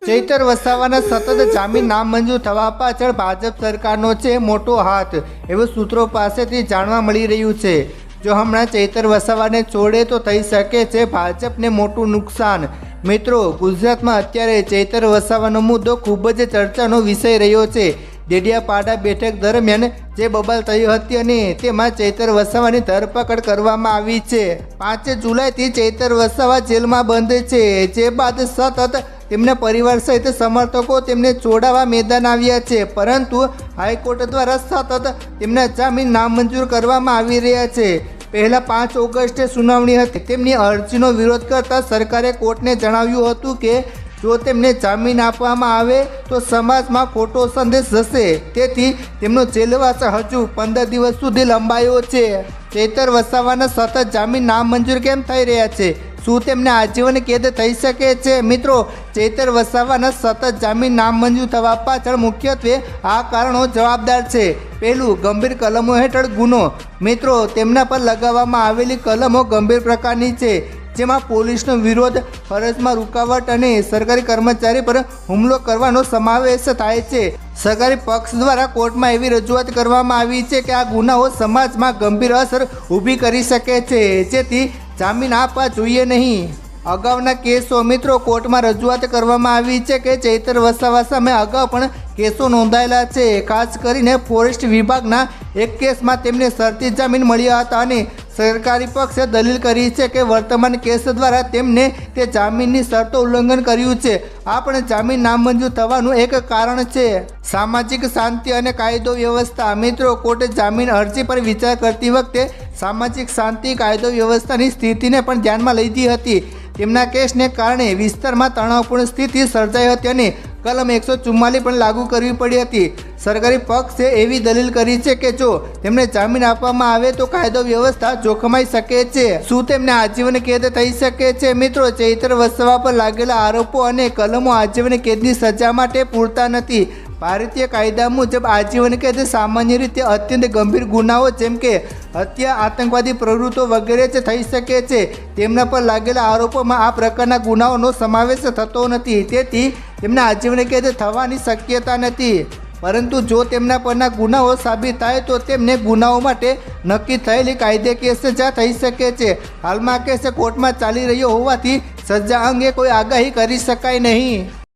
ચૈતર વસાવાના સતત જામીન નામંજૂર થવા પાછળ ભાજપ સરકારનો છે મોટો હાથ, એવું સૂત્રો પાસેથી જાણવા મળી રહ્યું છે। જો હમણાં ચૈતર વસાવાને છોડે તો થઈ શકે છે ભાજપને મોટું નુકસાન। મિત્રો, ગુજરાતમાં અત્યારે ચૈતર વસાવાનો મુદ્દો ખૂબ જ ચર્ચાનો વિષય રહ્યો છે। ડેડિયાપાડા બેઠક દરમિયાન જે બબાલ થઈ હતી અને તેમાં ચૈતર વસાવાની ધરપકડ કરવામાં આવી છે। 5 જુલાઈથી ચૈતર વસાવા જેલમાં બંધ છે, જે બાદ સતત તેમના પરિવાર સહિત સમર્થકો તેમને છોડાવવા મેદાન આવ્યા છે, પરંતુ હાઈકોર્ટ દ્વારા સતત તેમના જામીન નામંજૂર કરવામાં આવી રહ્યા છે। પહેલા 5 ઓગસ્ટે સુનાવણી હતી। તેમની અરજીનો વિરોધ કરતા સરકારે કોર્ટને જણાવ્યું હતું કે જો તેમને જામીન આપવામાં આવે તો સમાજમાં ખોટો સંદેશ જશે, તેથી તેમનો જેલવાસ હજુ 15 દિવસ સુધી લંબાયો છે। ચૈતર વસાવાના સતત જામીન નામંજૂર કેમ થઈ રહ્યા છે? શું તેમને આજીવન કેદ થઈ શકે છે? મિત્રો, ચૈતર વસાવાના સતત જામીન નામંજૂર થવા પાછળ મુખ્યત્વે આ કારણો જવાબદાર છે। પહેલું, ગંભીર કલમો હેઠળ ગુનો। મિત્રો, તેમના પર લગાવવામાં આવેલી કલમો ગંભીર પ્રકારની છે, જેમાં પોલીસનો વિરોધ, ફરજમાં રૂકાવટ અને સરકારી કર્મચારી પર હુમલો કરવાનો સમાવેશ થાય છે। સરકારી પક્ષ દ્વારા કોર્ટમાં એવી રજૂઆત કરવામાં આવી છે કે આ ગુનાઓ સમાજમાં ગંભીર અસર ઊભી કરી શકે છે, જેથી જામીન આપવા જોઈએ નહીં। અગાઉના કેસો મિત્રો, કોર્ટમાં રજૂઆત કરવામાં આવી છે કે ચૈતર વસાવા સામે અગાઉ પણ કેસો નોંધાયેલા છે। ખાસ કરીને ફોરેસ્ટ વિભાગના એક કેસમાં તેમને શરતી જામીન મળ્યા હતા અને સરકારી પક્ષે દલીલ કરી છે કે વર્તમાન કેસ દ્વારા તેમને તે જામીનની શરતો ઉલ્લંઘન કર્યું છે। આ પણ જામીન નામંજૂર થવાનું એક કારણ છે। સામાજિક શાંતિ અને કાયદો વ્યવસ્થા। મિત્રો, કોર્ટે જામીન અરજી પર વિચાર કરતી વખતે સામાજિક શાંતિ, કાયદો વ્યવસ્થાની સ્થિતિને પણ ધ્યાનમાં લીધી હતી। તેમના કેસને કારણે વિસ્તારમાં તણાવપૂર્ણ સ્થિતિ સર્જાઈ હતી અને કલમ 144 પણ લાગુ કરવી પડી હતી। સરકારી પક્ષે એવી દલીલ કરી છે કે જો તેમને જામીન આપવામાં આવે તો કાયદો વ્યવસ્થા જોખમાઈ શકે છે। શું તેમને આજીવન કેદ થઈ શકે છે? મિત્રો, ચૈતર વસાવા પર લાગેલા આરોપો અને કલમો આજીવન કેદની સજા માટે પૂરતા નથી। ભારતીય કાયદા મુજબ આજીવન કેદ સામાન્ય રીતે અત્યંત ગંભીર ગુનાઓ જેમ કે હત્યા, આતંકવાદી પ્રવૃત્તિઓ વગેરે જ થઈ શકે છે। તેમના પર લાગેલા આરોપોમાં આ પ્રકારના ગુનાઓનો સમાવેશ થતો નથી, તેથી તેમને આજીવન કેદ થવાની શક્યતા નથી। પરંતુ જો તેમના પરના ગુનાઓ સાબિત થાય તો તેમને ગુનાઓ માટે નક્કી થયેલી કાયદેકીય સજા થઈ શકે છે। હાલમાં કેસ કોર્ટમાં ચાલી રહ્યો હોવાથી સજા અંગે કોઈ આગાહી કરી શકાય નહીં।